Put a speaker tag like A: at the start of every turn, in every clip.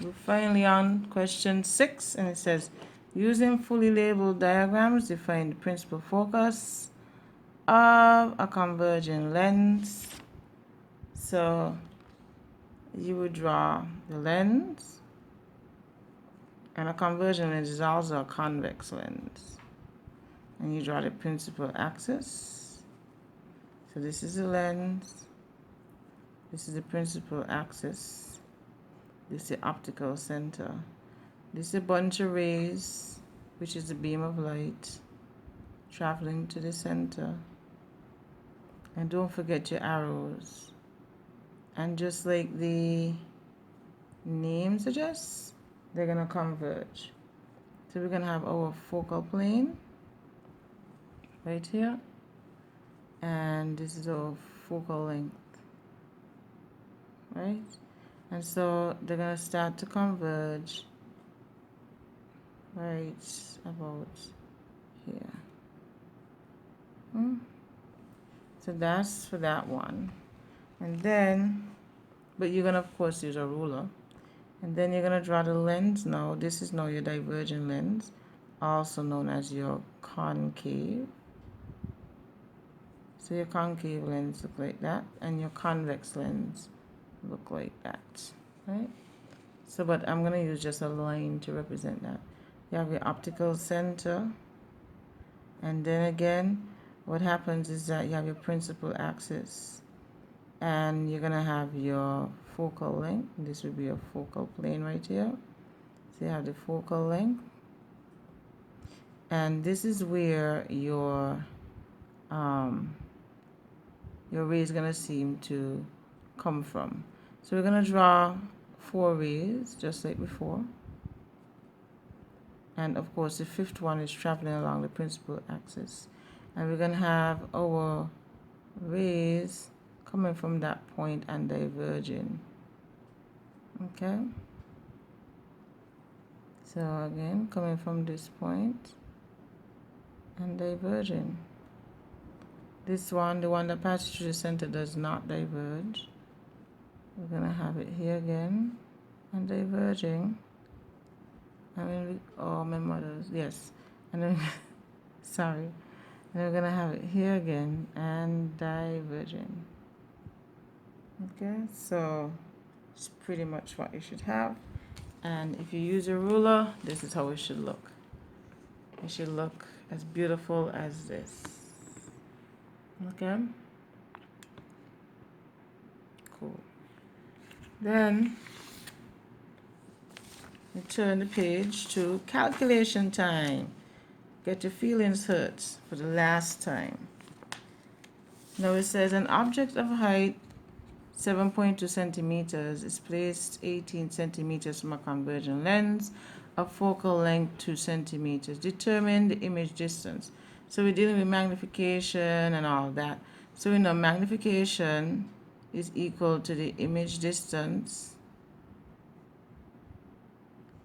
A: We're finally on question 6, and it says, using fully labeled diagrams, define the principal focus of a converging lens. So you would draw the lens, and a converging lens is also a convex lens. And you draw the principal axis. So this is the lens, this is the principal axis, this is the optical center, this is a bunch of rays, which is the beam of light traveling to the center. And don't forget your arrows. And just like the name suggests, they're going to converge. So we're going to have our focal plane right here. And this is our focal length, right? And so they're going to start to converge right about here. So that's for that one. And then, but you're going to, of course, use a ruler. And then you're going to draw the lens now. This is now your diverging lens, also known as your concave. So your concave lens look like that, and your convex lens look like that, right? So, but I'm going to use just a line to represent that. You have your optical center, and then again, what happens is that you have your principal axis, and you're going to have your focal length. This would be a focal plane right here. So you have the focal length, and this is where your ray is going to seem to come from. So we're going to draw 4 rays just like before, and of course the 5th one is traveling along the principal axis, and we're going to have our rays coming from that point and diverging. Okay, so again, coming from this point and diverging. This one, the one that passes through the center, does not diverge. We're going to have it here again and diverging. I mean, oh, my mother's, yes. And then, sorry. And then we're going to have it here again and diverging. Okay, so it's pretty much what you should have. And if you use a ruler, this is how it should look. It should look as beautiful as this. Okay, cool. Then you turn the page to calculation time. Get your feelings hurt for the last time. Now it says an object of height 7.2 centimeters is placed 18 centimeters from a converging lens of focal length 2 centimeters. Determine the image distance. So we're dealing with magnification and all that. So we know magnification is equal to the image distance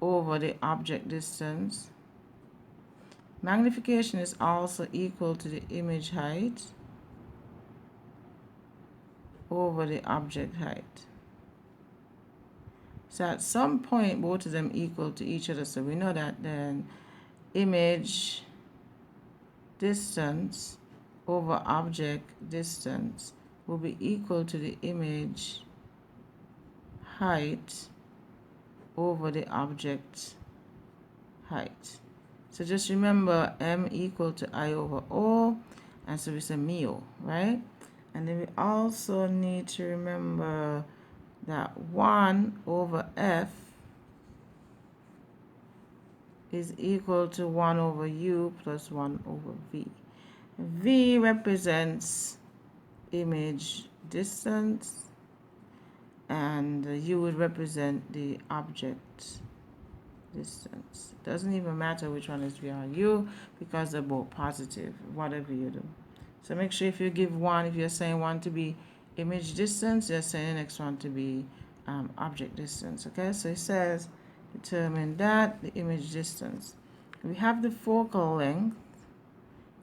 A: over the object distance. Magnification is also equal to the image height over the object height. So at some point, both of them equal to each other. So we know that then image distance over object distance will be equal to the image height over the object height. So just remember m equal to I over O, and so we say mu, right? And then we also need to remember that 1 over f is equal to 1 over u plus 1 over v. V represents image distance, and u would represent the object distance. It doesn't even matter which one is v or u because they're both positive, whatever you do. So make sure if you give 1, if you're saying 1 to be image distance, you're saying the next one to be object distance. Okay, so it says determine that, the image distance. We have the focal length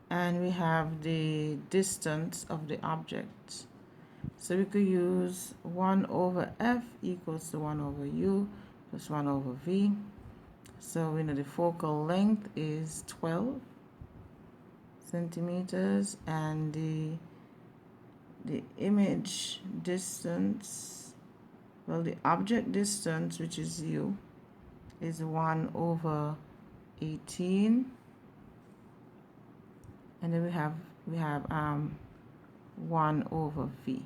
A: and we have the distance of the object. So we could use 1 over f equals to 1 over u plus 1 over v. So we know the focal length is 12 centimeters, and the image distance, well, the object distance, which is u, is 1 over 18, and then we have 1 over v.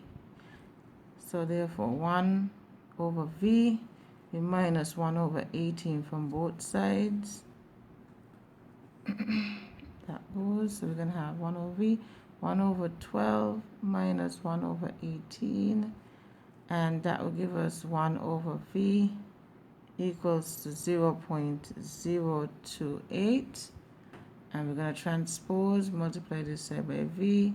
A: So therefore 1 over v, we minus 1 over 18 from both sides. That goes, so we're going to have 1 over v, 1 over 12 minus 1 over 18, and that will give us 1 over v equals to 0.028, and we're going to transpose, multiply this side by v,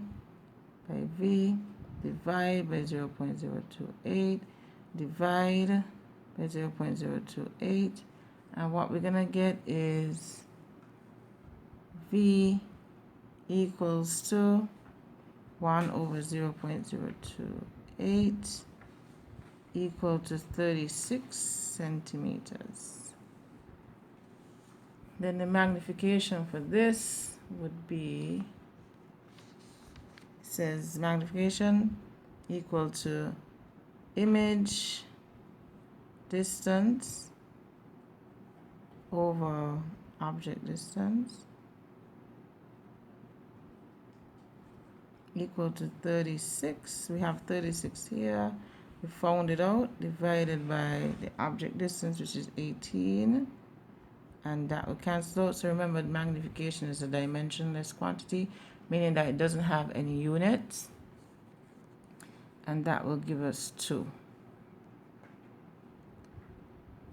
A: divide by 0.028, divide by 0.028, and what we're going to get is v equals to 1 over 0.028 equal to 36 centimeters. Then the magnification for this would be, it says magnification equal to image distance over object distance equal to 36. We have 36 here. We found it out, divided by the object distance, which is 18, and that will cancel out. So remember, magnification is a dimensionless quantity, meaning that it doesn't have any units, and that will give us 2.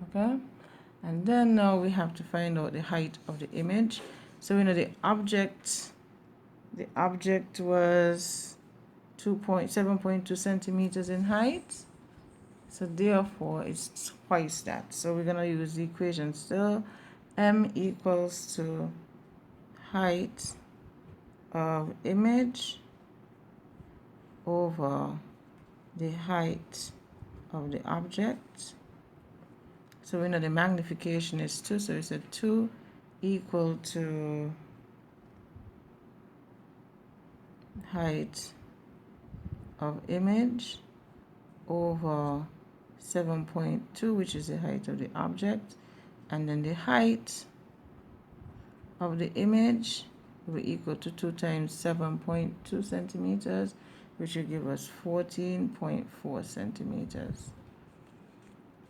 A: Okay, and then now we have to find out the height of the image. So we know the object was 7.2 centimeters in height, so therefore it's twice that. So we're going to use the equation still. M equals to height of image over the height of the object. So we know the magnification is 2, so we said 2 equal to height of image over 7.2, which is the height of the object, and then the height of the image will be equal to 2 times 7.2 centimeters, which will give us 14.4 centimeters.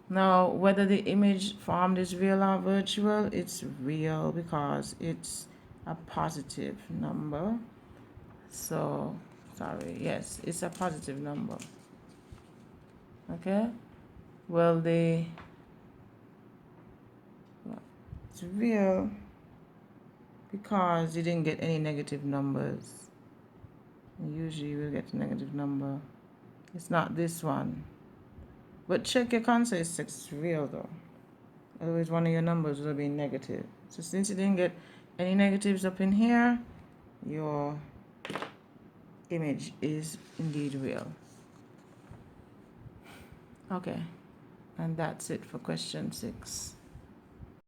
A: Now, whether the image formed is real or virtual, it's real because it's a positive number. So, sorry, yes, it's a positive number. Okay? Well, it's real because you didn't get any negative numbers. Usually you will get a negative number. It's not this one. But check your console, it's real though. Otherwise one of your numbers will be negative. So since you didn't get any negatives up in here, your image is indeed real. Okay, and that's it for question 6.